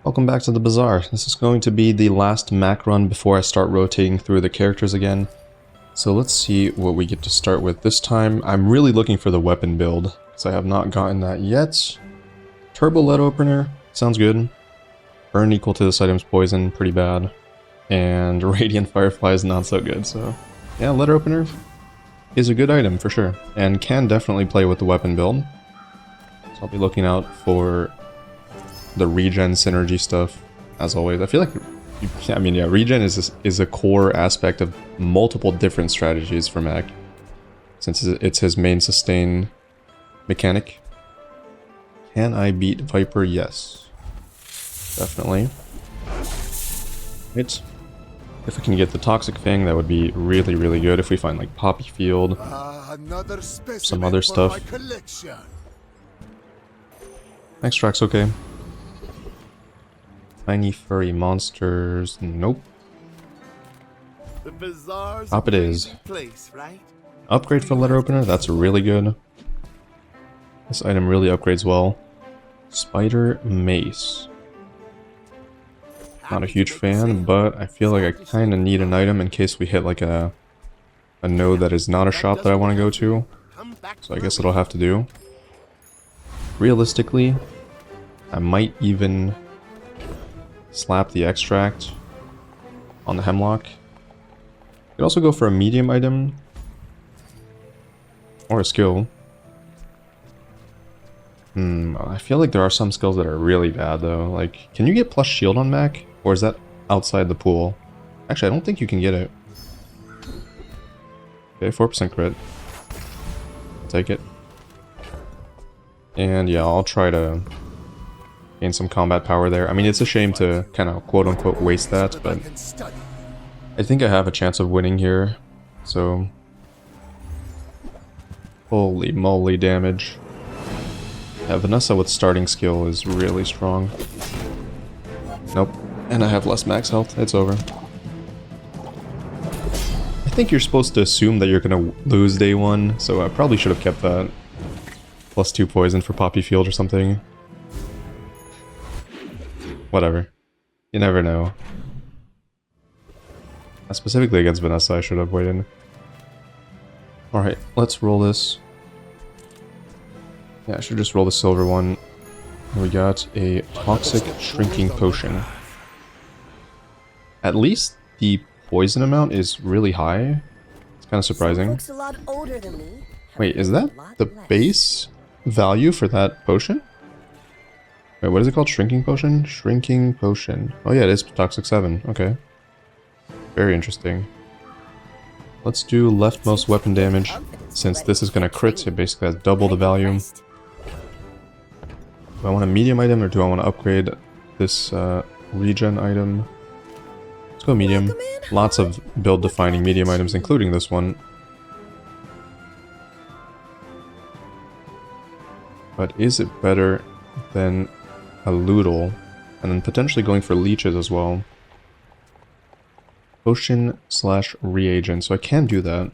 Welcome back to the Bazaar. This is going to be the last Mac run before I start rotating through the characters again. So let's see what we get to start with this time. I'm really looking for the weapon build, because I have not gotten that yet. Turbo lead opener, sounds good. Burn equal to this item's poison, pretty bad. And Radiant Firefly is not so good, so... yeah, lead opener is a good item for sure, and can definitely play with the weapon build. So I'll be looking out for the regen synergy stuff, as always. I feel like, regen is a core aspect of multiple different strategies for Mac, since it's his main sustain mechanic. Can I beat Viper? Yes. Definitely. Right. If we can get the Toxic Fang, that would be really, really good. If we find like Poppy Field, some other stuff. Extract's okay. Tiny furry monsters, nope. Up it is. Upgrade for letter opener, that's really good. This item really upgrades well. Spider Mace. Not a huge fan, but I feel like I kind of need an item in case we hit like a node that is not a shop that I want to go to. So I guess it'll have to do. Realistically, I might even slap the extract on the hemlock. You could also go for a medium item or a skill. I feel like there are some skills that are really bad though. Like, can you get plus shield on Mac? Or is that outside the pool? Actually, I don't think you can get it. Okay, 4% crit. I'll take it. And yeah, I'll try to gain some combat power there. I mean, it's a shame to kind of quote-unquote waste that, but I think I have a chance of winning here, so... holy moly damage. Yeah, Vanessa with starting skill is really strong. Nope. And I have less max health. It's over. I think you're supposed to assume that you're gonna lose day one, so I probably should have kept that. +2 poison for Poppy Field or something. Whatever. You never know. Specifically against Vanessa, I should have waited. Alright, let's roll this. Yeah, I should just roll the silver one. We got a Toxic Shrinking Potion. At least the poison amount is really high. It's kind of surprising. Wait, is that the base value for that potion? Wait, what is it called? Shrinking Potion? Shrinking Potion. Oh yeah, it is Toxic 7. Okay. Very interesting. Let's do leftmost weapon damage. Since this is going to crit, it basically has double the value. Do I want a medium item or do I want to upgrade this regen item? Let's go medium. Lots of build-defining medium items, including this one. But is it better than a Loodle? And then potentially going for leeches as well. Potion/reagent, so I can do that.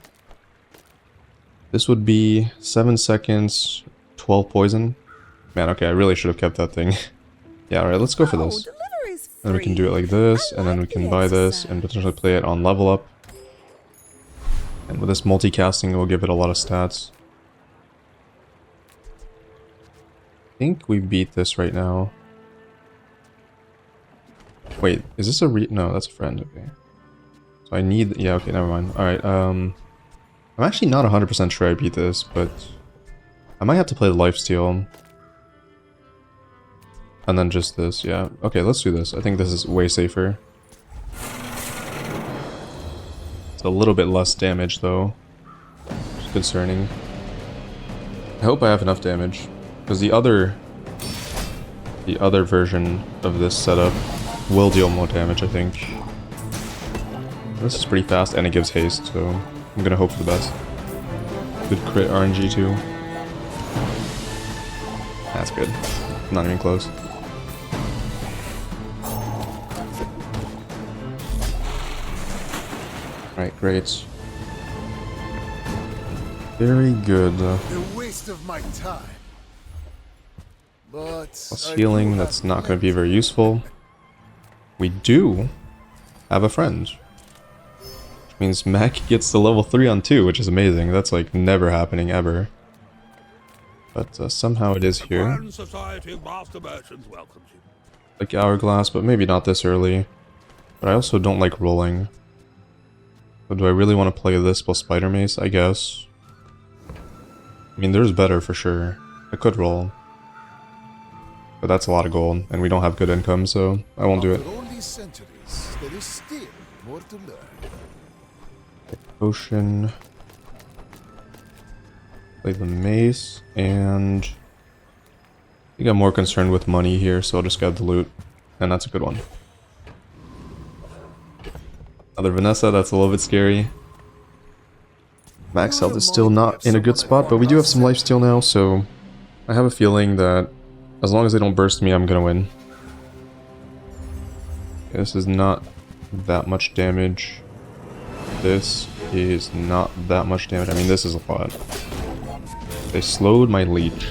This would be 7 seconds, 12 poison. Man, okay, I really should have kept that thing. Yeah, alright, let's go for this. Then we can do it like this, and then we can buy this, and potentially play it on level up. And with this multicasting, it will give it a lot of stats. I think we beat this right now. Wait, is this a no, that's a friend, okay. So I need, yeah, okay, never mind. Alright, I'm actually not 100% sure I beat this, but I might have to play the lifesteal. And then just this, yeah. Okay, let's do this. I think this is way safer. It's a little bit less damage, though. Which is concerning. I hope I have enough damage. Because the other version of this setup will deal more damage, I think. This is pretty fast, and it gives haste, so I'm gonna hope for the best. Good crit RNG, too. That's good. Not even close. Right, great. Very good. Waste of my time. But Plus healing, that's not going to be very useful. we do have a friend. Which means Mac gets to level 3 on 2, which is amazing. That's like never happening ever. But somehow it is here. Like Hourglass, but maybe not this early. But I also don't like rolling. So do I really want to play this plus Spider Mace? I guess. I mean, there's better for sure. I could roll. But that's a lot of gold, and we don't have good income, so I won't do it. Potion. Play the mace, and I think I'm more concerned with money here, so I'll just grab the loot, and that's a good one. Another Vanessa, that's a little bit scary. Max health is still not in a good spot, but we do have some lifesteal now, so I have a feeling that as long as they don't burst me, I'm gonna win. This is not that much damage. This is not that much damage. I mean, this is a lot. They slowed my leech.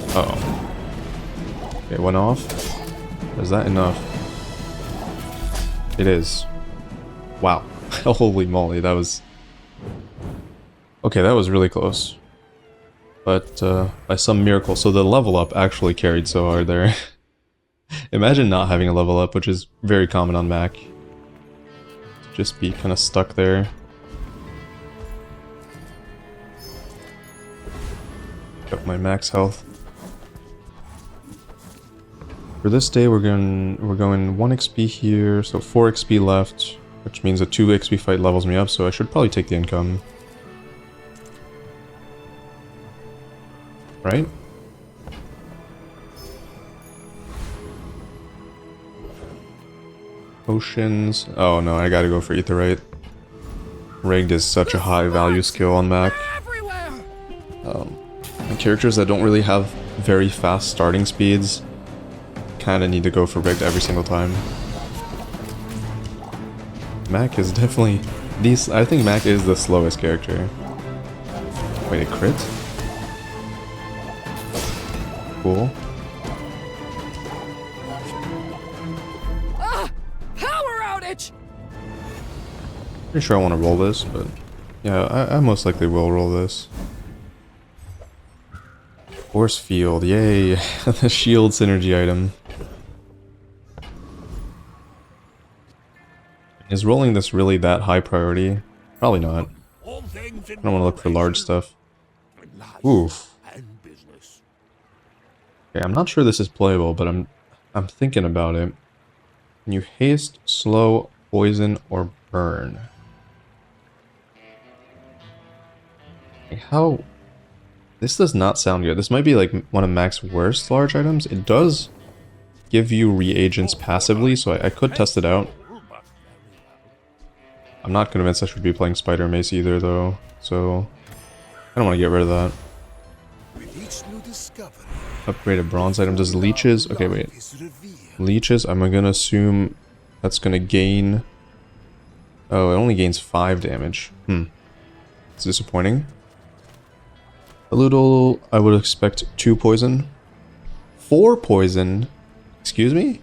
Uh-oh. Okay, went off. Is that enough? It is. Wow. Holy moly, that was... Okay, that was really close. But, by some miracle, so the level up actually carried so hard there. Imagine not having a level up, which is very common on Mac. Just be kind of stuck there. Got my max health. For this day, we're going 1 XP here, so 4 XP left, which means a 2 XP fight levels me up, so I should probably take the income. Right? Potions. Oh no, I gotta go for Aetheryte. Rigged is such a high value skill on Mac. And characters that don't really have very fast starting speeds kinda need to go for rigged every single time. Mac is definitely... I think Mac is the slowest character. Wait, a crit? Cool. Power outage! Pretty sure I want to roll this, but yeah, I most likely will roll this. Force field, yay! The shield synergy item. Is rolling this really that high priority? Probably not. I don't want to look for large stuff. Oof. Okay, I'm not sure this is playable, but I'm thinking about it. Can you haste, slow, poison, or burn? Like how... This does not sound good. This might be like one of Mac's worst large items. It does give you reagents passively, so I could test it out. I'm not convinced I should be playing Spider Mace either, though, so I don't want to get rid of that. Upgraded bronze item. Does leeches... Okay, wait. Leeches, I'm gonna assume that's gonna gain... Oh, it only gains 5 damage. It's disappointing. A little... I would expect 2 poison. 4 poison? Excuse me?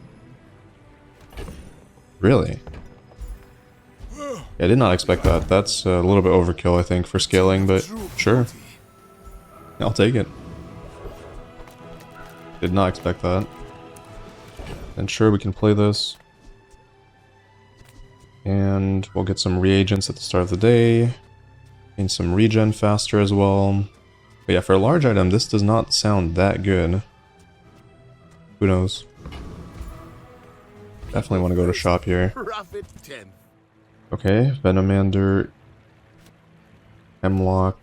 Really? Yeah, I did not expect that. That's a little bit overkill, I think, for scaling, but sure. I'll take it. Did not expect that. And sure, we can play this. And we'll get some reagents at the start of the day. And some regen faster as well. But yeah, for a large item, this does not sound that good. Who knows? Definitely want to go to shop here. Okay, Venomander. Hemlock.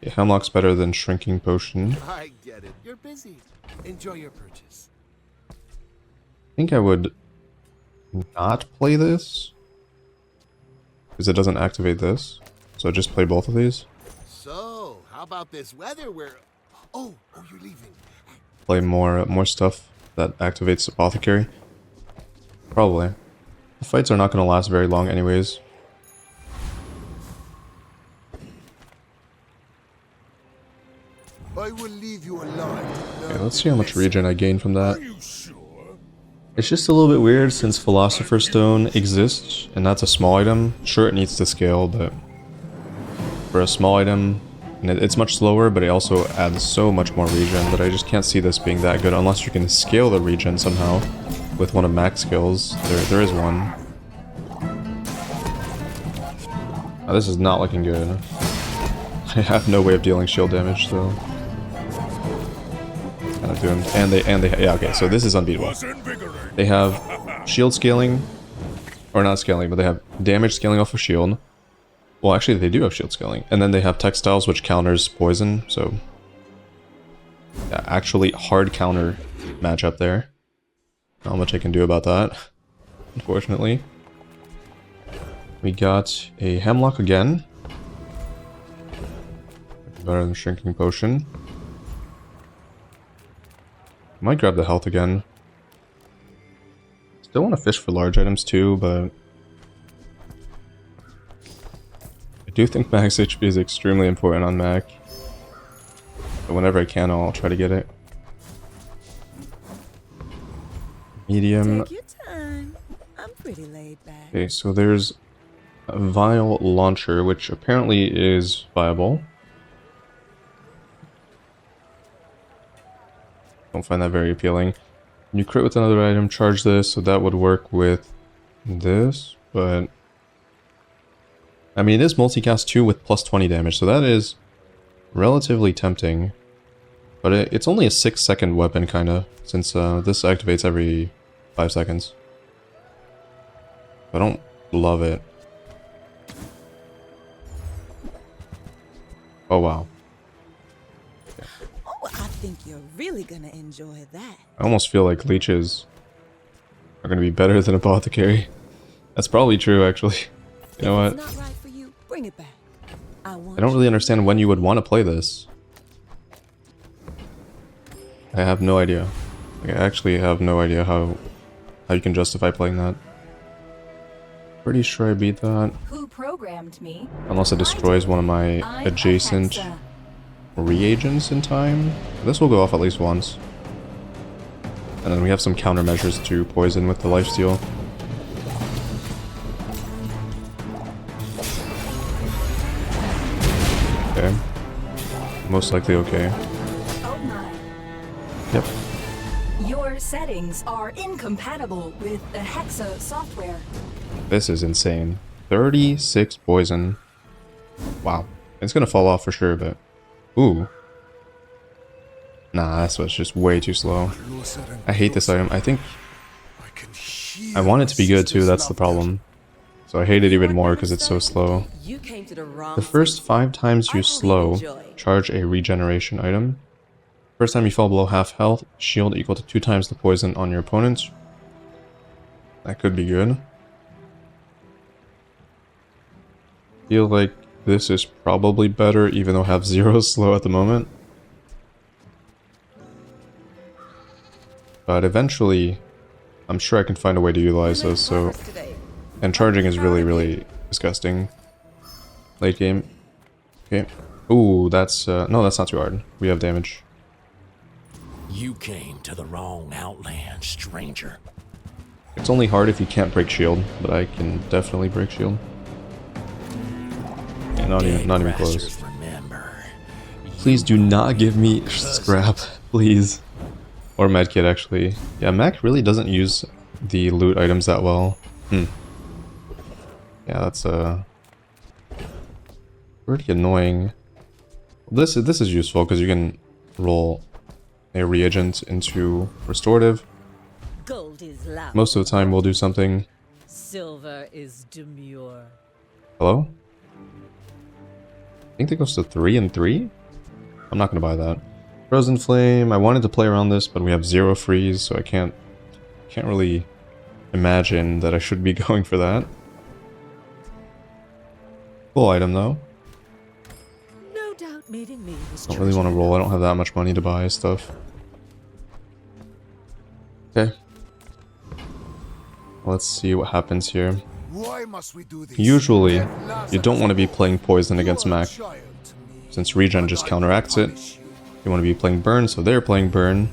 Yeah, Hemlock's better than Shrinking Potion. I get it. You're busy. Enjoy your purchase. I think I would not play this. Because it doesn't activate this. So I just play both of these. So, how about this weather where... Oh, you're leaving. Play more stuff that activates Apothecary. Probably. The fights are not going to last very long anyways. I will leave you alive. Okay, let's see how much regen I gain from that. Are you sure? It's just a little bit weird since Philosopher's Stone exists, and that's a small item. Sure, it needs to scale, but for a small item, and it's much slower, but it also adds so much more regen that I just can't see this being that good unless you can scale the regen somehow with one of Mac's skills. There is one. Oh, this is not looking good. I have no way of dealing shield damage, though. Kind of doomed. And they, yeah, okay, so this is unbeatable. They have shield scaling, or not scaling, but they have damage scaling off of shield. Well, actually, they do have shield scaling. And then they have textiles, which counters poison, so... yeah, actually hard counter matchup there. Not much I can do about that, unfortunately. We got a Hemlock again. Better than Shrinking Potion. Might grab the health again. Still want to fish for large items too, but... I do think max HP is extremely important on Mac. But whenever I can, I'll try to get it. Medium. Take your time. I'm pretty laid back. Okay, so there's a Vial Launcher, which apparently is viable. Don't find that very appealing. You crit with another item, charge this, so that would work with this, but... I mean, it is multicast 2 with plus 20 damage, so that is relatively tempting. But it's only a 6-second weapon, kinda, since this activates every 5 seconds. I don't love it. Oh, wow. Oh, I think you're really gonna enjoy that. I almost feel like leeches are going to be better than Apothecary. That's probably true, actually. You know what? If it's not right for you, bring it back. I don't really understand when you would want to play this. I have no idea. Like, I actually have no idea how you can justify playing that. Pretty sure I beat that. Who programmed me? Unless it destroys one of my adjacent reagents in time. This will go off at least once. And then we have some countermeasures to poison with the lifesteal. Okay. Most likely okay. Oh my. Yep. Your settings are incompatible with the Hexa software. This is insane. 36 poison. Wow. It's gonna fall off for sure, but... Ooh. Nah, this was just way too slow. I hate this item. I think... I want it to be good too, that's the problem. So I hate it even more because it's so slow. You came to the wrong The first 5 times you slow, charge a regeneration item. First time you fall below half health, shield equal to 2 times the poison on your opponent. That could be good. Feel like this is probably better, even though I have 0 slow at the moment. But eventually, I'm sure I can find a way to utilize this, so... And charging is really, really disgusting. Late game. Okay. Ooh, that's... no, that's not too hard. We have damage. You came to the wrong outland, stranger. It's only hard if you can't break shield, but I can definitely break shield. Yeah, not even close. Remember, Please do not give me scrap, please. Or medkit, actually. Yeah, Mac really doesn't use the loot items that well. Yeah, that's pretty annoying. This is useful because you can roll a reagent into restorative. Gold is loud. Most of the time we'll do something. Silver is demure. Hello? I think that goes to 3 and 3? I'm not gonna buy that. Frozen Flame, I wanted to play around this, but we have 0 freeze, so I can't really imagine that I should be going for that. Full item though. No doubt meeting me was Don't really want to roll, I don't have that much money to buy stuff. Okay. Let's see what happens here. Why must we do this? Usually, you don't want to be playing poison against Mac, Child to me. since regen just counteracts it. You want to be playing burn, so they're playing burn.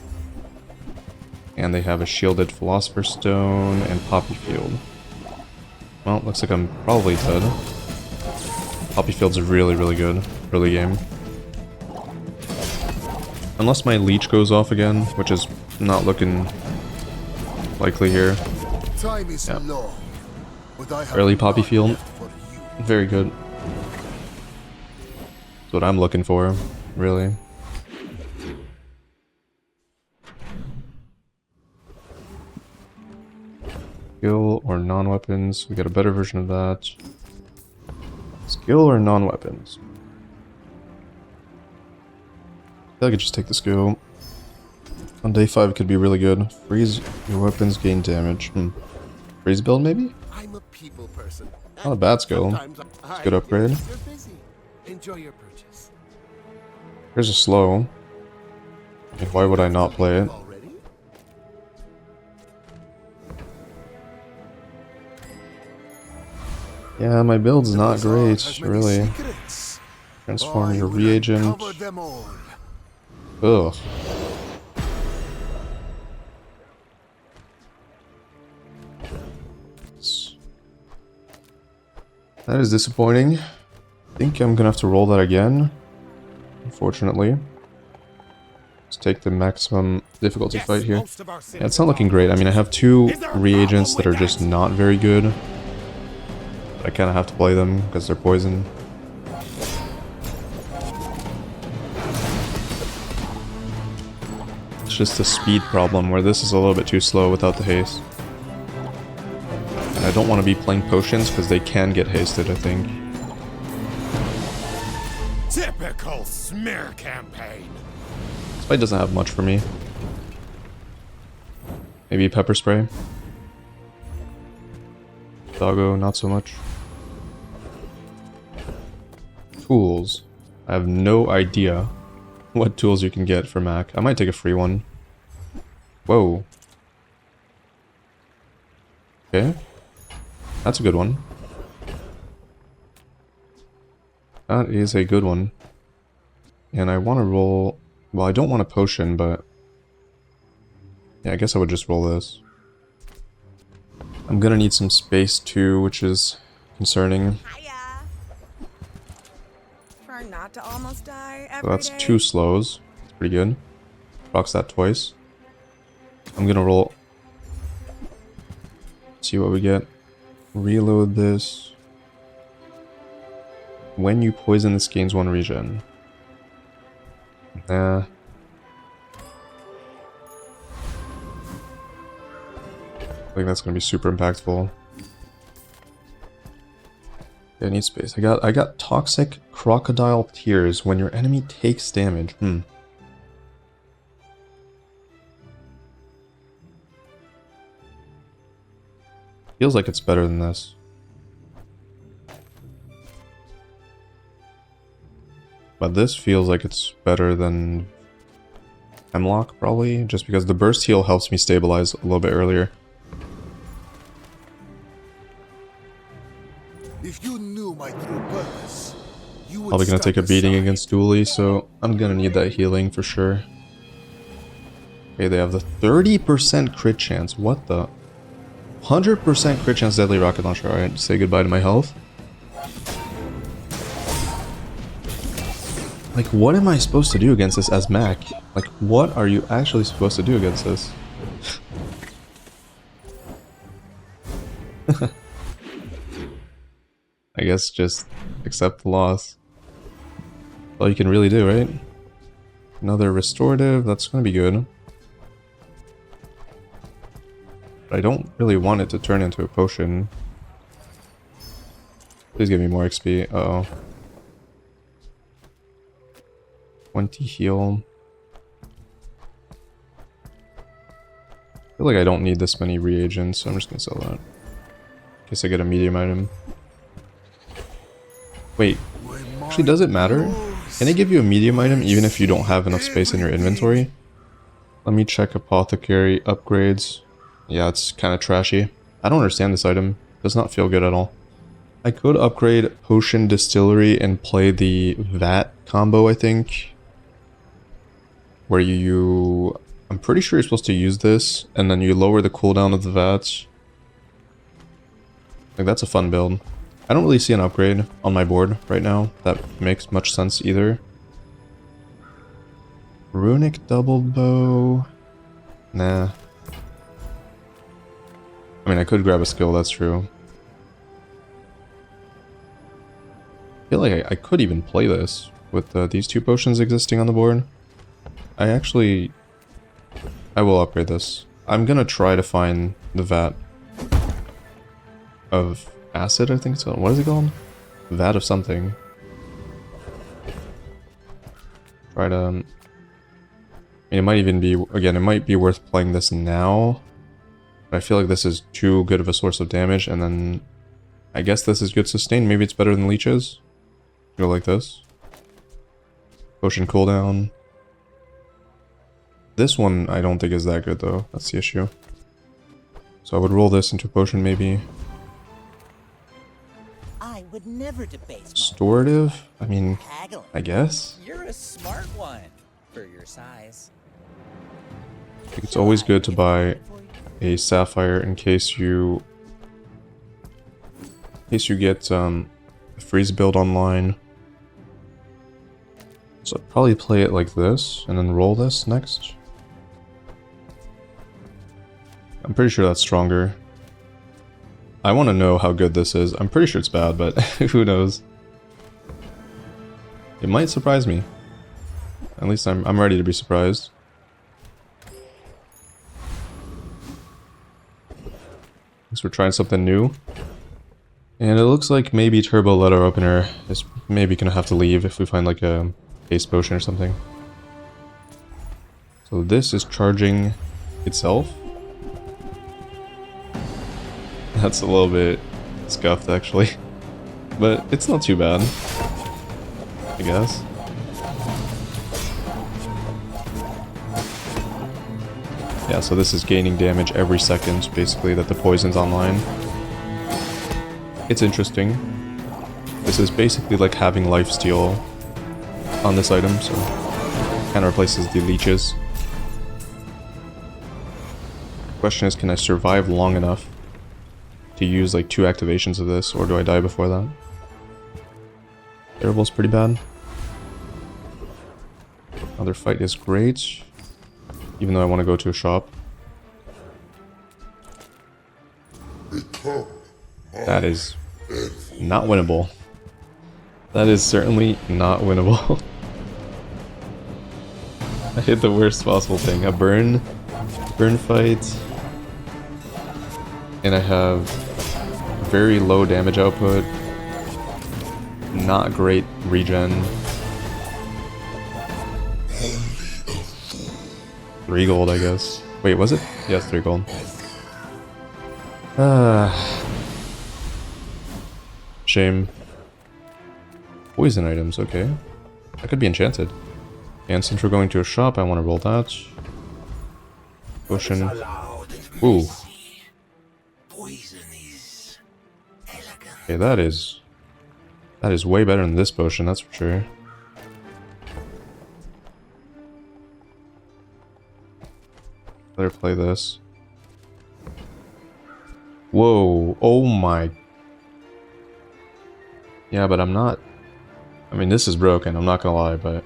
And they have a shielded Philosopher's Stone and Poppy Field. Well, looks like I'm probably dead. Poppy Field's really, really good early game. Unless my leech goes off again, which is not looking likely here. Time is Yeah. long, but I have Early Poppy none Field. left for you. Very good. That's what I'm looking for, really. Skill or non-weapons. We got a better version of that. Skill or non-weapons? I feel like I could just take the skill. On day 5 it could be really good. Freeze your weapons, gain damage. Freeze build maybe? I'm a people person. Not a bad skill. Sometimes I Good upgrade. guess you're busy. Enjoy your purchase. Here's a slow. I mean, why would I not play it? Already? Yeah, my build's The not Bazaar great, has many really. secrets. Transform I your will reagent. uncover them all. Ugh. That is disappointing. I think I'm gonna have to roll that again. Unfortunately. Let's take the maximum difficulty fight here. Yeah, it's not looking great. I mean, I have 2 reagents that are just not very good. But I kind of have to play them because they're poison. It's just a speed problem where this is a little bit too slow without the haste. And I don't want to be playing potions because they can get hasted, I think. Typical smear campaign. This fight doesn't have much for me. Maybe pepper spray. Doggo, not so much. Tools. I have no idea what tools you can get for Mac. I might take a free one. Whoa. Okay. That's a good one. That is a good one. And I want to roll... Well, I don't want a potion, but... Yeah, I guess I would just roll this. I'm gonna need some space too, which is concerning. Hiya. Trying not to almost die So every that's day. 2 slows. That's pretty good. Procs that twice. I'm gonna roll... See what we get. Reload this. When you poison, this gains 1 regen. Nah. I think that's gonna be super impactful. Yeah, I need space. I got toxic crocodile tears when your enemy takes damage. Feels like it's better than this. But this feels like it's better than Hemlock, probably, just because the burst heal helps me stabilize a little bit earlier. If you knew my true purpose, you would Probably gonna take a step beating aside. against Dooley, so I'm gonna need that healing for sure. Okay, they have the 30% crit chance. What the? 100% crit chance deadly rocket launcher. Alright, say goodbye to my health. Like, what am I supposed to do against this as Mac? Like, what are you actually supposed to do against this? I guess just accept the loss. That's all you can really do, right? Another restorative, that's gonna be good. But I don't really want it to turn into a potion. Please give me more XP. Uh-oh. 20 heal. I feel like I don't need this many reagents, so I'm just gonna sell that. In case I get a medium item. Wait, actually, does it matter? Can I give you a medium item even if you don't have enough space in your inventory? Let me check apothecary upgrades. Yeah, it's kind of trashy. I don't understand this item. Does not feel good at all. I could upgrade Potion Distillery and play the VAT combo, I think. Where you I'm pretty sure you're supposed to use this, and then you lower the cooldown of the vats. Like, that's a fun build. I don't really see an upgrade on my board right now that makes much sense either. Runic double bow. Nah. I mean, I could grab a skill, that's true. I feel like I could even play this with these 2 potions existing on the board. I will upgrade this. I'm gonna try to find the vat of acid, I think it's called. What is it called? Vat of something. Try to... I mean, it might even be... Again, it might be worth playing this now. But I feel like this is too good of a source of damage, and then... I guess this is good sustain. Maybe it's better than leeches. Go like this. Potion cooldown. This one I don't think is that good though. That's the issue. So I would roll this into potion maybe. I would never debase Restorative? I mean, haggling. I guess? You're a smart one for your size. I think it's always good to buy a sapphire in case you get a freeze build online. So I'd probably play it like this and then roll this next. I'm pretty sure that's stronger. I want to know how good this is. I'm pretty sure it's bad, but who knows? It might surprise me. At least I'm ready to be surprised. Guess we're trying something new. And it looks like maybe Turbo Letter Opener is maybe gonna have to leave if we find like a haste potion or something. So this is charging itself. That's a little bit scuffed actually, but it's not too bad, I guess. Yeah, so this is gaining damage every second, basically, that the poison's online. It's interesting. This is basically like having lifesteal on this item, so kind of replaces the leeches. Question is, can I survive long enough to use like 2 activations of this, or do I die before that? Terrible's pretty bad. Another fight is great, even though I want to go to a shop. That is not winnable. That is certainly not winnable. I hit the worst possible thing. A burn fight, and I have very low damage output, not great regen. 3 gold, I guess. Wait, was it? Yes, 3 gold. Shame. Poison items, okay. That could be enchanted. And since we're going to a shop, I want to roll that. Potion. Ooh. Okay, that is way better than this potion, that's for sure. Better play this. Whoa, oh my. Yeah, but I'm not... I mean, this is broken, I'm not gonna lie, but...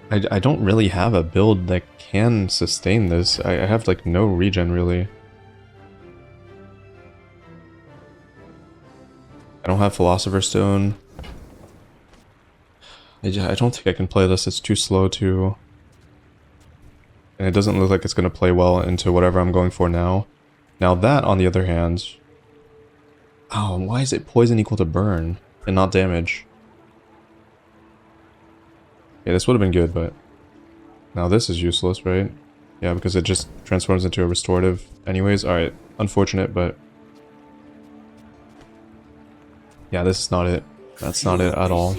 I don't really have a build that can sustain this. I have, like, no regen, really. I don't have Philosopher's Stone. I don't think I can play this, it's too slow to... And it doesn't look like it's going to play well into whatever I'm going for now. Now that, on the other hand... Oh, why is it poison equal to burn and not damage? Yeah, this would have been good, but... Now this is useless, right? Yeah, because it just transforms into a restorative anyways. Alright, unfortunate, but... Yeah, this is not it. That's not it at all.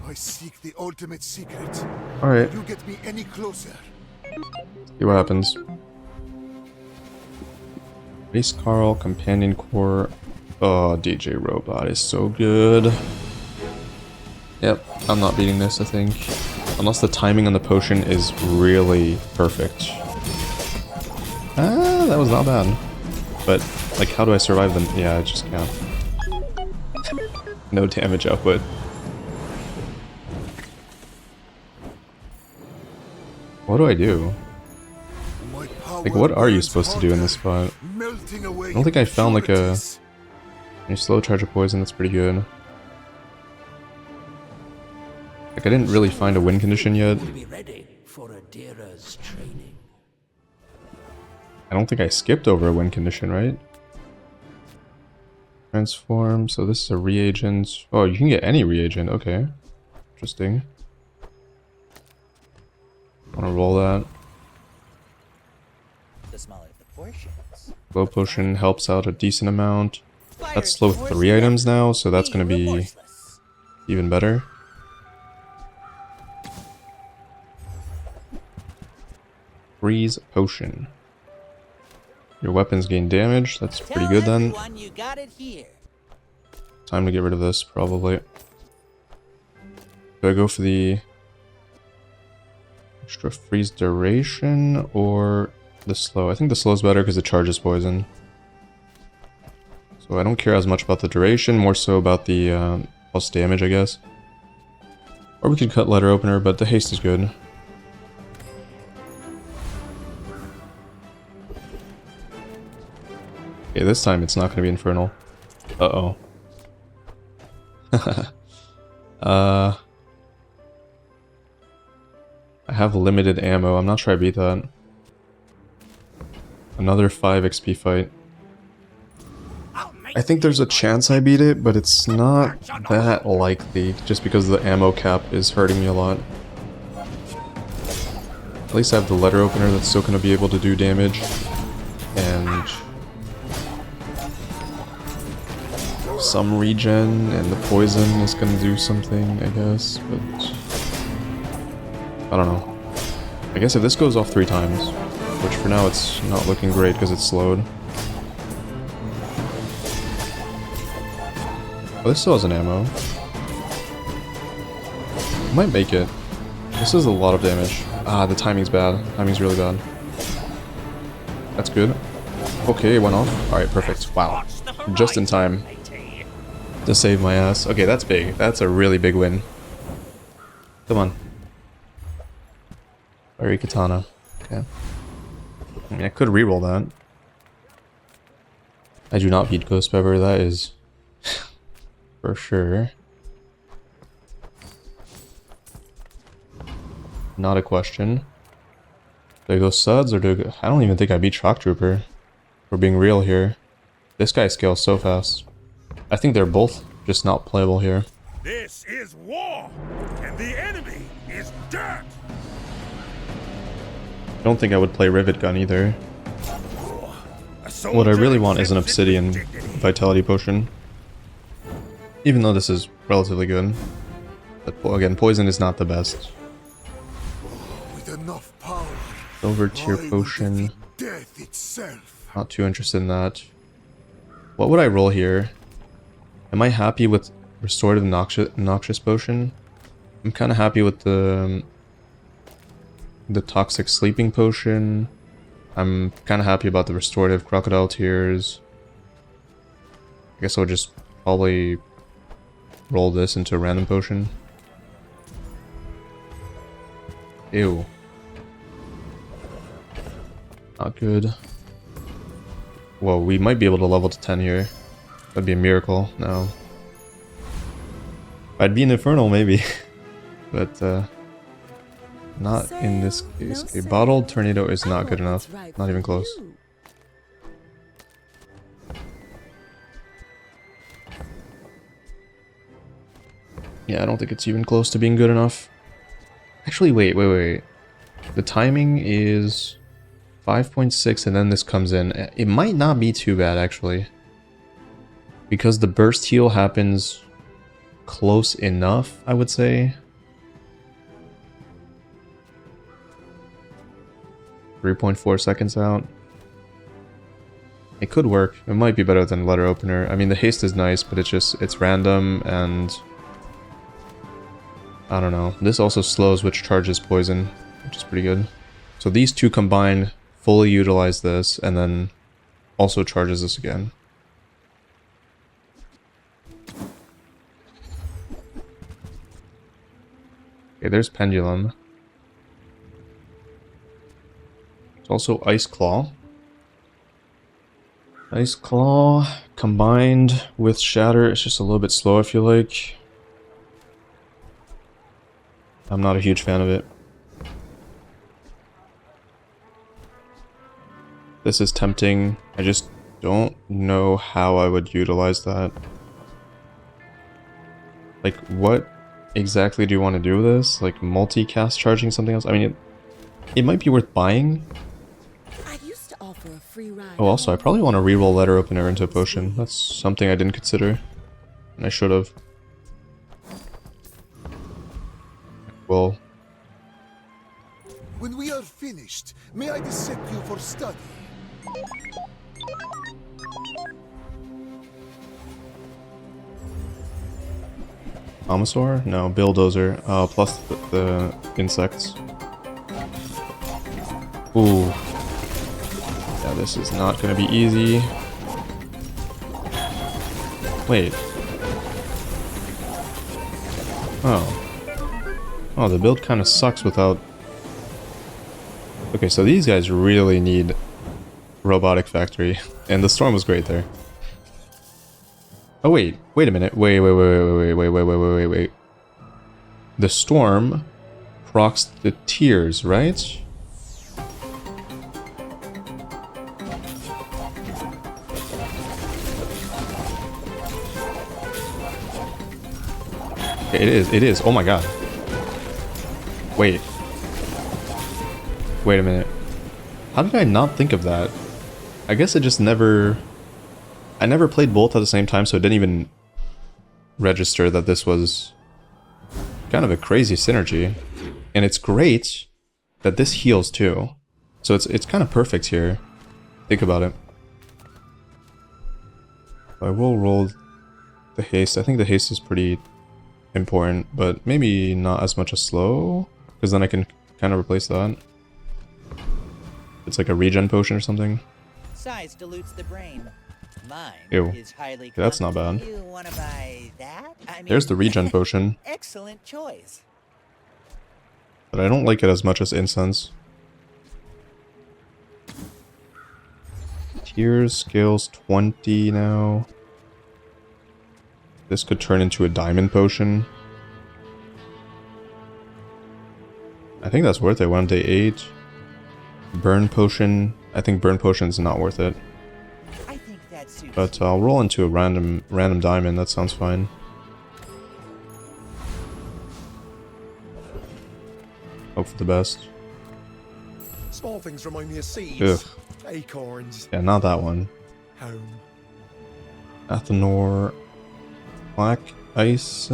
I seek the ultimate secret. Alright, You get me any closer. see what happens. Base Carl, Companion Core. Oh, DJ Robot is so good. Yep, I'm not beating this, I think. Unless the timing on the potion is really perfect. Ah, that was not bad. But, like, how do I survive them? Yeah, I just can't. No damage output. What do I do? Like, what are you supposed to do in this spot? I don't think I found, like, a slow charge of poison. That's pretty good. Like, I didn't really find a win condition yet. Be ready for Adira's training. I don't think I skipped over a win condition, right? Transform, so this is a reagent. Oh, you can get any reagent, okay. Interesting. Wanna roll that. The smaller the portions. Slow potion helps out a decent amount. That's slow 3 items now, so that's gonna be even better. Freeze potion. Your weapons gain damage, that's pretty good then. You got it here. Time to get rid of this, probably. Do I go for the extra freeze duration or the slow? I think the slow is better because it charges poison. So I don't care as much about the duration, more so about the plus damage, I guess. Or we could cut letter opener, but the haste is good. Okay, this time it's not going to be infernal. Uh-oh. I have limited ammo. I'm not sure I beat that. Another 5 XP fight. I think there's a chance I beat it, but it's not that likely, just because the ammo cap is hurting me a lot. At least I have the letter opener that's still going to be able to do damage. And some regen, and the poison is going to do something, I guess, but I don't know. I guess if this goes off 3 times, which for now it's not looking great because it's slowed. Oh, this still has an ammo. Might make it. This is a lot of damage. Ah, the timing's bad. Timing's really bad. That's good. Okay, it went off. Alright, perfect. Wow. Just in time to save my ass. Okay, that's big. That's a really big win. Come on. Fiery Katana. Okay. I mean, I could reroll that. I do not beat Ghost Pepper, that is for sure. Not a question. Do I go Suds or do I go... I don't even think I beat Shock Trooper. We're being real here. This guy scales so fast. I think they're both just not playable here. This is war, and the enemy is dirt. I don't think I would play Rivet Gun either. What I really want is an Obsidian Vitality Potion. Even though this is relatively good. But again, Poison is not the best. With enough power, Silver Tier Potion. death itself. Not too interested in that. What would I roll here? Am I happy with Restorative Noxious Potion? I'm kind of happy with the Toxic Sleeping Potion. I'm kind of happy about the Restorative Crocodile Tears. I guess I'll just probably roll this into a random potion. Ew. Not good. Whoa, we might be able to level to 10 here. That'd be a miracle. No. I'd be an Infernal, maybe. But, not in this case. A Bottled Tornado is not good enough. Not even close. Yeah, I don't think it's even close to being good enough. Actually, wait. The timing is 5.6 and then this comes in. It might not be too bad, actually. Because the burst heal happens close enough, I would say. 3.4 seconds out. It could work. It might be better than letter opener. I mean, the haste is nice, but it's random and I don't know. This also slows, which charges poison, which is pretty good. So these two combined fully utilize this and then also charges this again. Okay, there's Pendulum. It's also Ice Claw. Ice Claw combined with Shatter, it's just a little bit slow, I feel like. I'm not a huge fan of it. This is tempting. I just don't know how I would utilize that. Like, what exactly do you want to do with this? Like, multicast charging something else? I mean, it might be worth buying. I used to offer a free ride. Oh, also, I probably want to reroll Letter Opener into a potion. That's something I didn't consider. And I should have. Well. When we are finished, may I dissect you for study? Almasaur? No, Bulldozer. Plus the insects. Ooh. Yeah, this is not gonna be easy. Wait. Oh. Oh, the build kind of sucks without... Okay, so these guys really need Robotic Factory. And the Storm was great there. Oh wait, wait a minute. Wait. The Storm procs the Tears, right? Okay, it is. Oh my god. Wait. Wait a minute. How did I not think of that? I guess it just never... I never played both at the same time, so it didn't even register that this was kind of a crazy synergy. And it's great that this heals too. So it's kind of perfect here. Think about it. I will roll the haste. I think the haste is pretty important, but maybe not as much as slow, because then I can kind of replace that. It's like a regen potion or something. Size dilutes the brain. Mine Ew. is highly That's not bad. You want to buy that? I mean, There's the regen potion, excellent choice. but I don't like it as much as incense. Tears scales 20 now. This could turn into a diamond potion. I think that's worth it. We're on day 8. Burn potion. I think burn potion is not worth it. I think that suits. But I'll roll into a random diamond. That sounds fine. Hope for the best. Small things remind me of seeds. Ugh. Acorns. Yeah, not that one. Home. Athenor. Black Ice.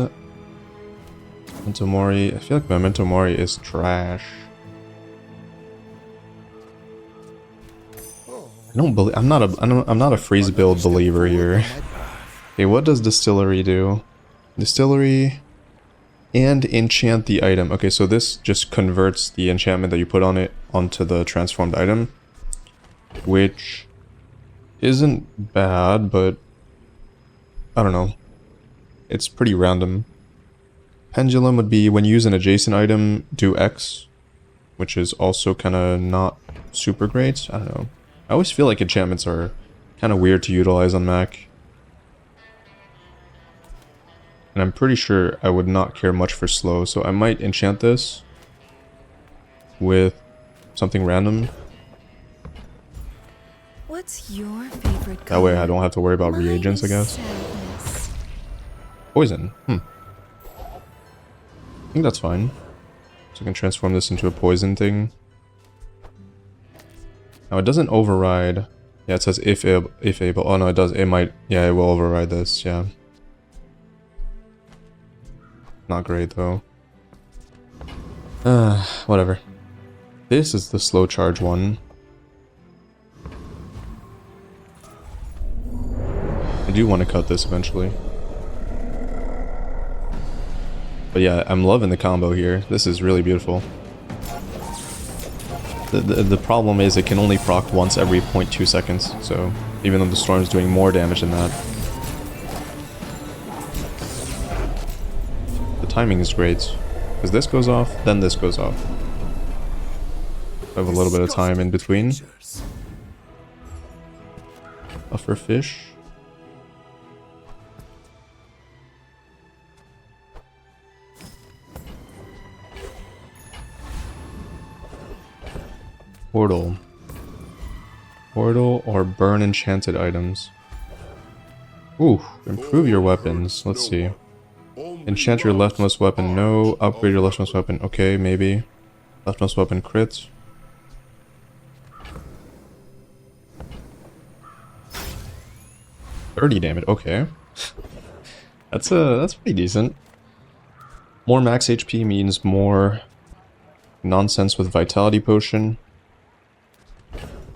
Memento Mori. I feel like Memento Mori is trash. I don't believe. I'm not a freeze build believer here. Okay, what does Distillery do? Distillery and enchant the item. Okay, so this just converts the enchantment that you put on it onto the transformed item, which isn't bad, but I don't know. It's pretty random. Pendulum would be when you use an adjacent item, do X, which is also kind of not super great. I don't know. I always feel like enchantments are kind of weird to utilize on Mac. And I'm pretty sure I would not care much for slow, so I might enchant this with something random. What's your favorite That way I color? don't have to worry about Mine reagents, I is guess. sadness. Poison. I think that's fine. So I can transform this into a poison thing. Now it doesn't override. Yeah, it says if able. Oh no, it does. It might. Yeah, it will override this. Yeah. Not great though. Whatever. This is the slow charge one. I do want to cut this eventually. But yeah, I'm loving the combo here. This is really beautiful. The problem is it can only proc once every 0.2 seconds, so even though the storm's doing more damage than that. The timing is great, because this goes off, then this goes off. I have a little bit of time in between. Buffer fish. Portal. Portal or burn enchanted items. Ooh, improve your weapons. Let's see. Enchant your leftmost weapon. No. Upgrade your leftmost weapon. Okay, maybe. Leftmost weapon crits. $30 damage. Okay. That's pretty decent. More max HP means more nonsense with vitality potion.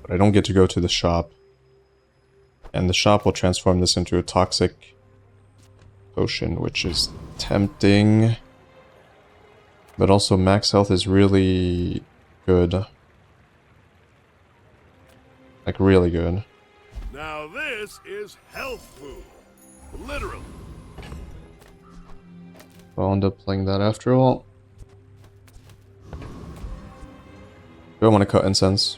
But I don't get to go to the shop. And the shop will transform this into a toxic potion, which is tempting. But also max health is really good. Like really good. Now this is health food. Literally. I'll end up playing that after all. Do I want to cut incense?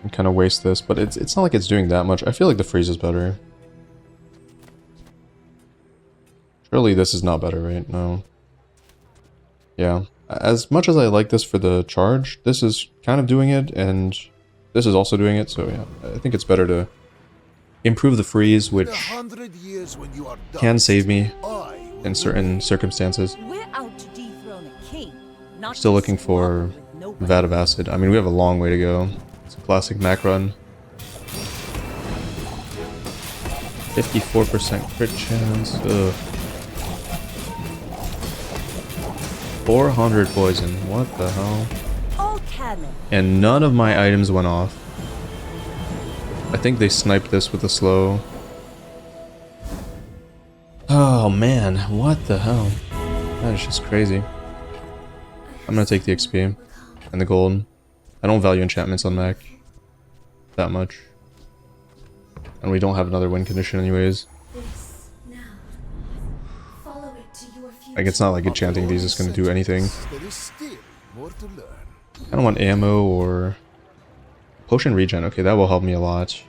And kind of waste this, but it's not like it's doing that much. I feel like the freeze is better. Surely this is not better, right? No. Yeah. As much as I like this for the charge, this is kind of doing it, and this is also doing it, so yeah. I think it's better to improve the freeze, which can save me in certain circumstances. We're out to dethrone a king, not Still looking for Vat of Acid. I mean, we have a long way to go. It's a classic Mac run. 54% crit chance. Ugh. 400 poison. What the hell? all cannon. And none of my items went off. I think they sniped this with a slow. Oh man, what the hell? That is just crazy. I'm gonna take the XP and the gold. I don't value enchantments on Mac that much. And we don't have another win condition anyways. Like, it's not like enchanting these is gonna do anything. I don't want ammo or potion regen. Okay, that will help me a lot.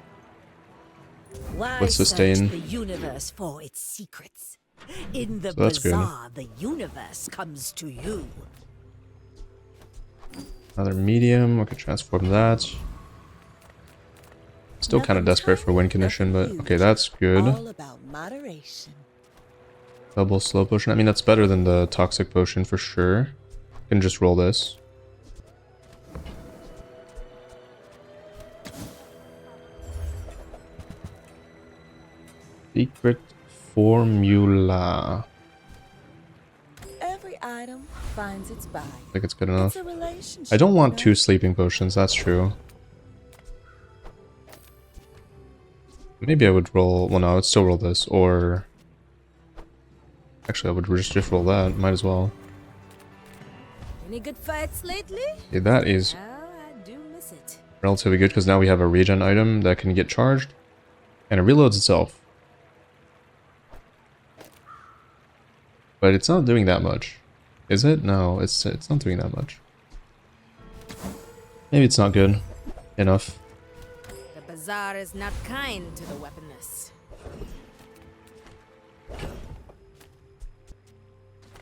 Why With sustain. search the universe for its secrets? In the So that's good. bazaar, the universe comes to you. Another medium. Okay, transform that. Still kind of desperate for win condition, but okay, that's good. All about moderation. Double slow potion. I mean, that's better than the toxic potion for sure. Can just roll this. Secret formula. Every item finds its buy. I think it's good enough. It's a relationship, I don't want you know? 2 sleeping potions, that's true. Maybe I would roll... Well, no, I would still roll this, or... Actually, I would just roll that. Might as well. Any good fights lately? Okay, that is Oh, I do miss it. relatively good, because now we have a regen item that can get charged. And it reloads itself. But it's not doing that much. Is it? No, it's not doing that much. Maybe it's not good enough. The bazaar is not kind to the weaponless.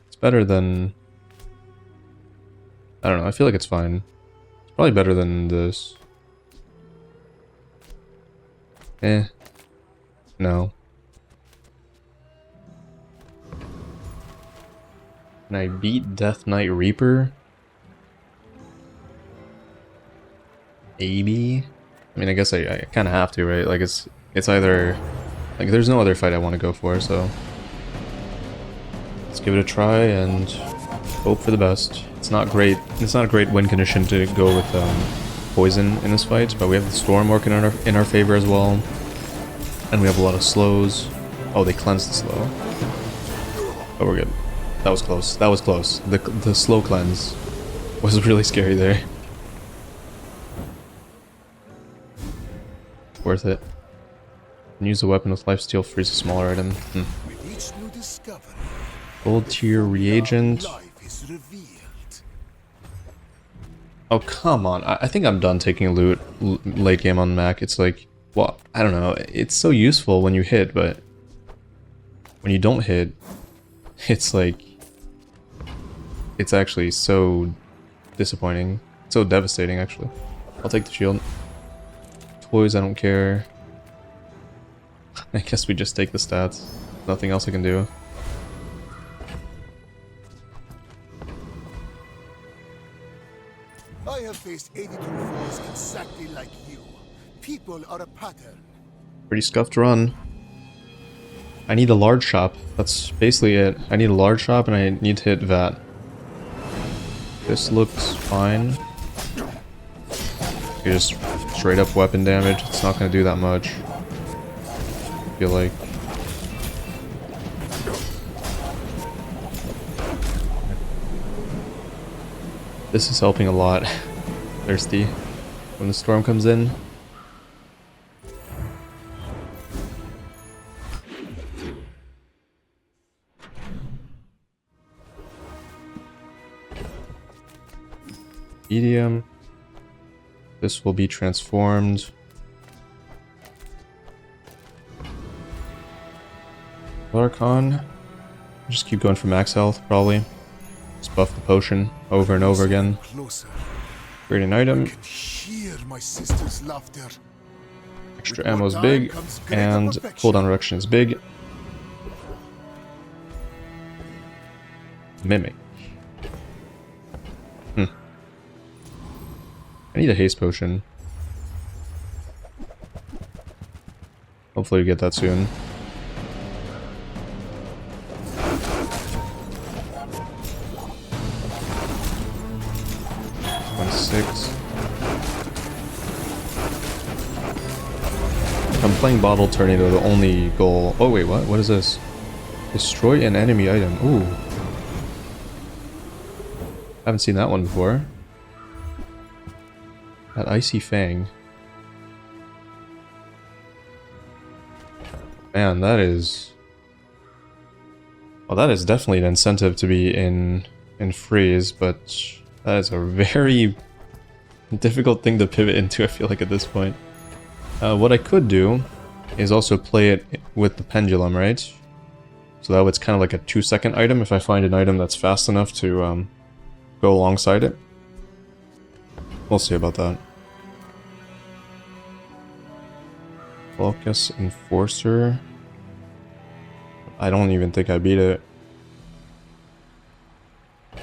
It's better than... I don't know, I feel like it's fine. It's probably better than this. No. Can I beat Death Knight Reaper? Maybe? I mean, I guess I kind of have to, right? Like, it's either... Like, there's no other fight I want to go for, so... Let's give it a try and hope for the best. It's not great. It's not a great win condition to go with poison in this fight, but we have the storm working in our favor as well. And we have a lot of slows. Oh, they cleansed the slow. Oh, we're good. That was close. That was close. The slow cleanse was really scary there. Worth it. Use the weapon with lifesteal, freeze a smaller item. With each new discovery, Gold tier reagent. life is revealed. Oh, come on. I think I'm done taking loot late game on Mac. It's like, well, I don't know. It's so useful when you hit, but when you don't hit, it's like, it's actually so disappointing. So devastating, actually. I'll take the shield. Toys, I don't care. I guess we just take the stats. Nothing else I can do. I have faced 82 foes exactly like you. People are a pattern. Pretty scuffed run. I need a large shop. That's basically it. I need a large shop and I need to hit VAT. This looks fine. You just straight up weapon damage. It's not going to do that much. I feel like. This is helping a lot. Thirsty. When the storm comes in. Medium. This will be transformed. Larcon. Just keep going for max health, probably. Just buff the potion over and over again. Closer. Create an item. Hear my sister's laughter. Extra ammo is big, and cooldown reduction is big. Mimic. I need a haste potion. Hopefully we get that soon. Six. If I'm playing Bottle Tornado, the only goal... Oh wait, what? What is this? Destroy an enemy item. Ooh. Haven't seen that one before. That Icy Fang. Man, that is... Well, that is definitely an incentive to be in freeze, but that is a very difficult thing to pivot into, I feel like, at this point. What I could do is also play it with the pendulum, right? So that way it's kind of like a 2-second item if I find an item that's fast enough to go alongside it. We'll see about that. Focus Enforcer. I don't even think I beat it.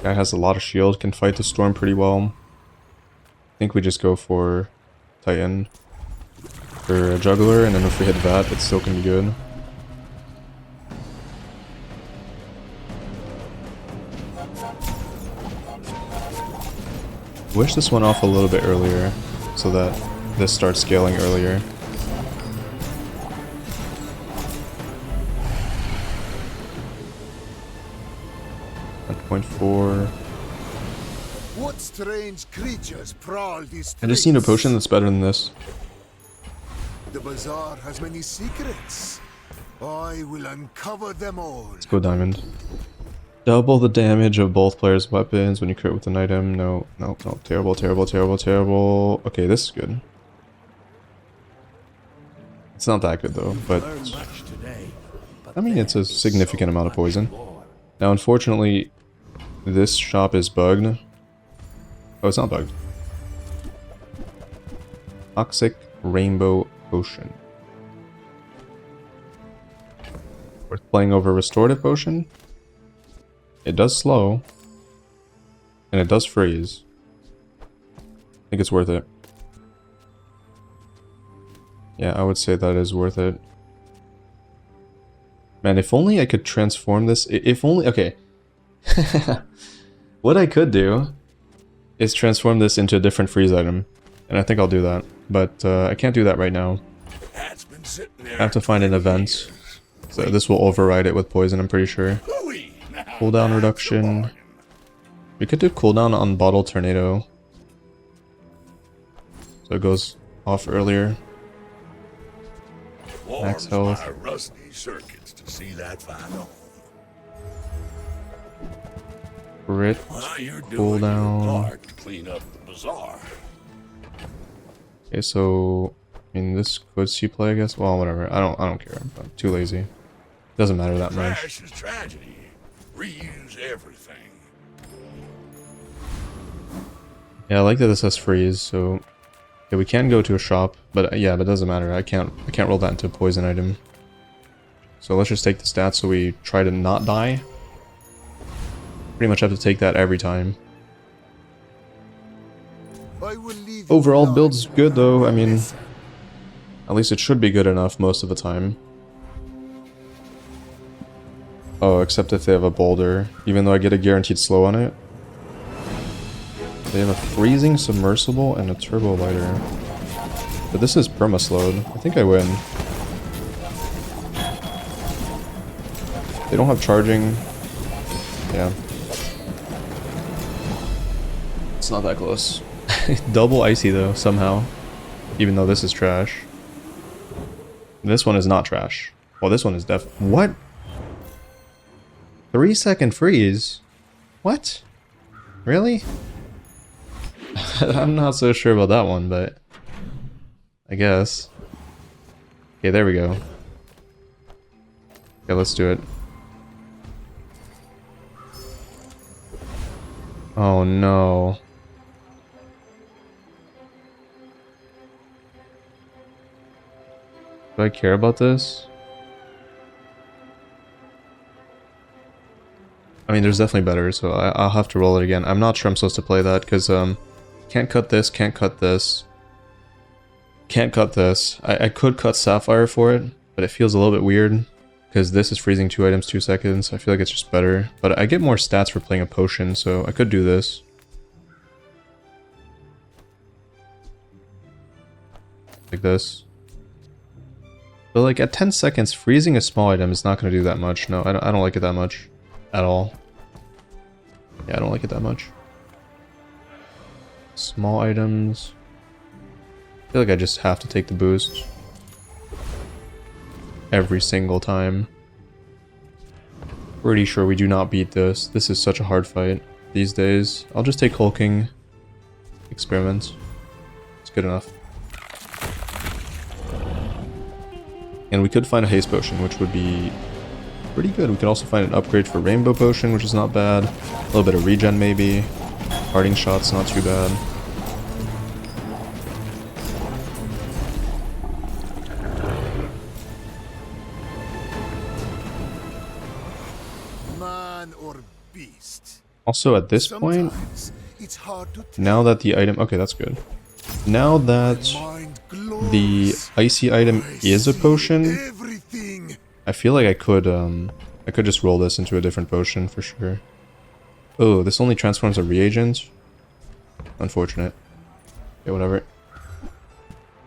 Guy has a lot of shield, can fight the storm pretty well. I think we just go for Titan for a juggler, and then if we hit that, it's still gonna be good. Wish this went off a little bit earlier, so that this starts scaling earlier. .4. What strange creatures prowl these I just need a streets? potion that's better than this. The Bazaar has many secrets. I will uncover them all. Let's go diamond. Double the damage of both players' weapons when you crit with an item. No, no, no. Terrible, terrible, terrible, terrible. Okay, this is good. It's not that good though, but I mean it's a significant amount of poison. Now unfortunately, this shop is bugged. Oh, it's not bugged. Toxic Rainbow Potion. Worth playing over Restorative Potion. It does slow. And it does freeze. I think it's worth it. Yeah, I would say that is worth it. Man, if only I could transform this. If only... Okay. What I could do is transform this into a different freeze item. And I think I'll do that. But I can't do that right now. Hat's been sitting there. I have to find an event. So this will override it with poison, I'm pretty sure. Hooey! Now Cooldown that's reduction. a bargain. We could do cooldown on Bottle Tornado. So it goes off earlier. Max Warms health. my rusty circuits to see that final. Crit. Well, you're doing your Cooldown. part to clean up the bazaar. Okay, so I mean this could see play, I guess. Well, whatever. I don't care. I'm too lazy. Doesn't matter that much. Trash is tragedy. Reuse everything. Yeah, I like that this has freeze, so yeah, we can go to a shop, but yeah, but it doesn't matter. I can't roll that into a poison item. So let's just take the stats so we try to not die. Pretty much have to take that every time. I will leave Overall you build's alone. good though, I mean, at least it should be good enough most of the time. Oh, except if they have a boulder, even though I get a guaranteed slow on it. They have a freezing submersible and a turbo lighter. But this is perma-slowed. I think I win. They don't have charging. Yeah. It's not that close. Double icy though, somehow. Even though this is trash. This one is not trash. Well, this one is what? 3-second freeze? What? Really? I'm not so sure about that one, but I guess. Okay, there we go. Okay, let's do it. Oh no. Do I care about this? I mean, there's definitely better, so I'll have to roll it again. I'm not sure I'm supposed to play that, because, can't cut this, can't cut this. Can't cut this. I could cut Sapphire for it, but it feels a little bit weird, because this is freezing 2 items 2 seconds. I feel like it's just better. But I get more stats for playing a potion, so I could do this. Like this. But like at 10 seconds, freezing a small item is not going to do that much. No, I don't like it that much. At all. Yeah, I don't like it that much. Small items. I feel like I just have to take the boost. Every single time. Pretty sure we do not beat this. This is such a hard fight these days. I'll just take hulking. Experiment. It's good enough. And we could find a haste potion, which would be pretty good. We could also find an upgrade for rainbow potion, which is not bad. A little bit of regen maybe. Parting shot's not too bad. Man or beast. Also at this point, Sometimes it's hard to tell. now that the item... Okay, that's good. Now that Mind the glows. icy item is a See potion, everything. I feel like I could just roll this into a different potion for sure. Oh, this only transforms a reagent? Unfortunate. Okay, whatever.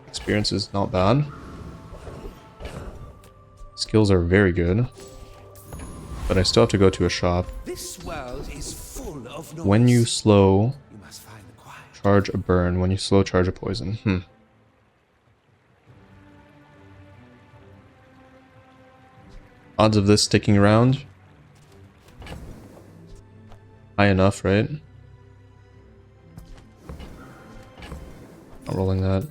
Experience is not bad. Skills are very good. But I still have to go to a shop. This world is full of noise. When you slow, You must find the quiet. charge a burn. When you slow, charge a poison. Odds of this sticking around? High enough, right? Not rolling that.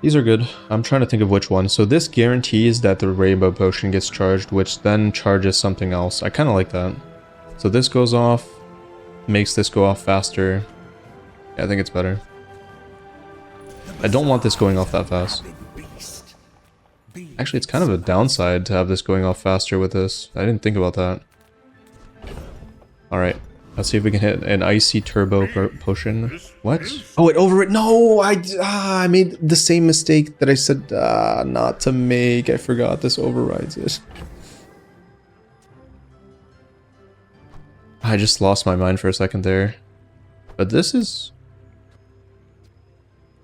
These are good. I'm trying to think of which one. So this guarantees that the rainbow potion gets charged, which then charges something else. I kind of like that. So this goes off, makes this go off faster. Yeah, I think it's better. I don't want this going off that fast. Actually, it's kind of a downside to have this going off faster with this. I didn't think about that. Alright, let's see if we can hit an icy turbo potion. What? Oh, it overrid. No, I made the same mistake that I said not to make. I forgot this overrides it. I just lost my mind for a second there. But this is...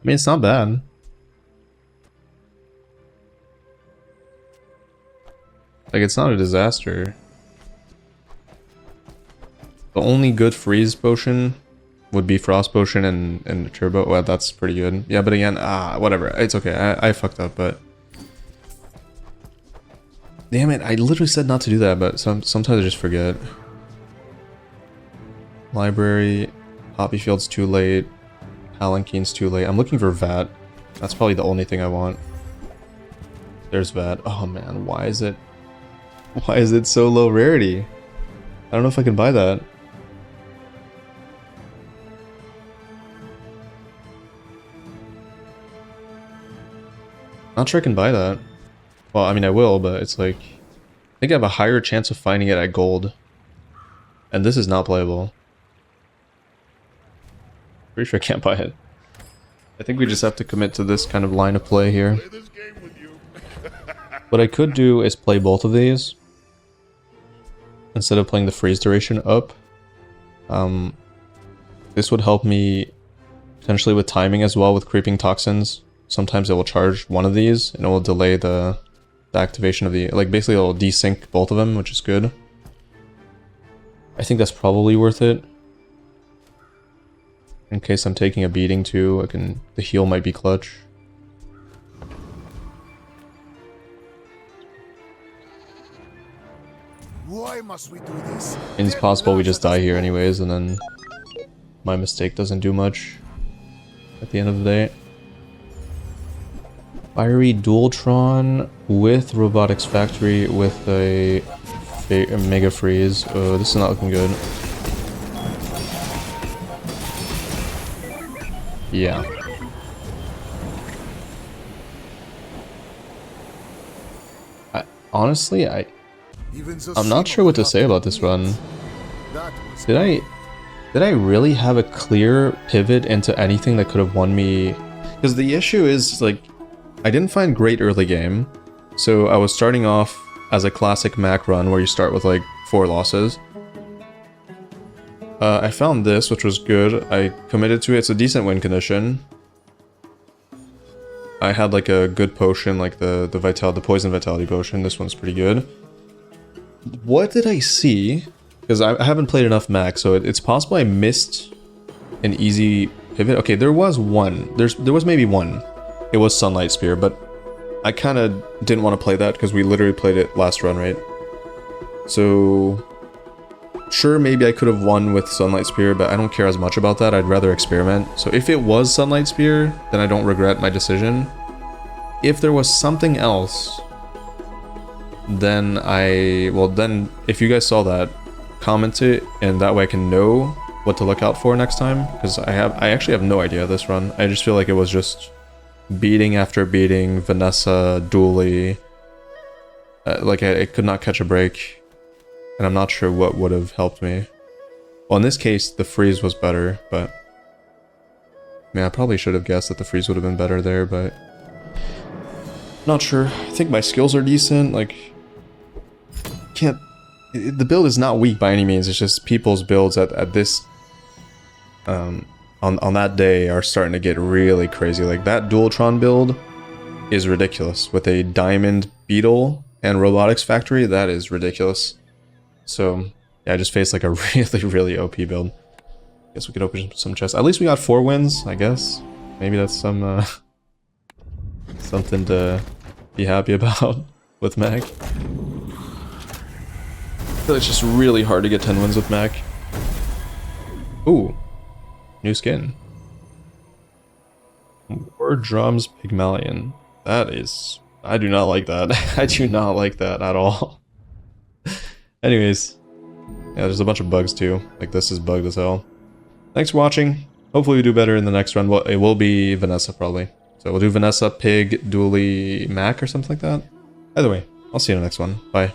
I mean, it's not bad. Like, it's not a disaster. The only good freeze potion would be Frost Potion and Turbo. Well, that's pretty good. Yeah, but again, whatever. It's okay. I fucked up, but... Damn it, I literally said not to do that, but sometimes I just forget. Library, Poppy Field's too late. Palanquine's too late. I'm looking for Vat. That's probably the only thing I want. There's Vat. Oh man, why is it so low rarity? I don't know if I can buy that. Not sure I can buy that. Well, I mean, I will, but it's like... I think I have a higher chance of finding it at gold. And this is not playable. Pretty sure I can't buy it. I think we just have to commit to this kind of line of play here. What I could do is play both of these. Instead of playing the freeze duration up. This would help me potentially with timing as well with creeping toxins. Sometimes it will charge one of these and it will delay the activation of the... Like, basically it'll desync both of them, which is good. I think that's probably worth it. In case I'm taking a beating too, the heal might be clutch. Why must we do this? And it's possible we just die here anyways, and then my mistake doesn't do much at the end of the day. Fiery Dualtron with Robotics Factory with a Mega Freeze. Oh, this is not looking good. Yeah. Honestly, I'm not sure what to say about this run. Did I really have a clear pivot into anything that could have won me? Because the issue is, like, I didn't find great early game. So I was starting off as a classic Mac run where you start with like 4 losses. I found this, which was good. I committed to it. It's a decent win condition. I had like a good potion, like the poison vitality potion. This one's pretty good. What did I see? Because I haven't played enough Mac, so it's possible I missed an easy pivot. Okay, there was one. There was maybe one. It was Sunlight Spear, but I kind of didn't want to play that because we literally played it last run, right? So, sure, maybe I could have won with Sunlight Spear, but I don't care as much about that. I'd rather experiment. So if it was Sunlight Spear, then I don't regret my decision. If there was something else, then then if you guys saw that, comment it, and that way I can know what to look out for next time. Because I actually have no idea this run. I just feel like it was just beating after beating, Vanessa, Dooley. Like I could not catch a break, and I'm not sure what would have helped me. Well, in this case, the freeze was better, but man, I probably should have guessed that the freeze would have been better there, but not sure. I think my skills are decent. Like, the build is not weak by any means. It's just people's builds at this on that day are starting to get really crazy. Like that Dualtron build is ridiculous with a Diamond Beetle and Robotics Factory. That is ridiculous. So yeah, I just faced like a really OP build. Guess we could open some chests. At least we got 4 wins, I guess. Maybe that's some something to be happy about with Mac. I feel it's just really hard to get 10 wins with Mac. Ooh. New skin. War Drums Pygmalion. That is... I do not like that. I do not like that at all. Anyways. Yeah, there's a bunch of bugs too. Like this is bugged as hell. Thanks for watching. Hopefully we do better in the next run. Well, it will be Vanessa probably. So we'll do Vanessa, Pig, Dooley, Mac or something like that. Either way, I'll see you in the next one. Bye.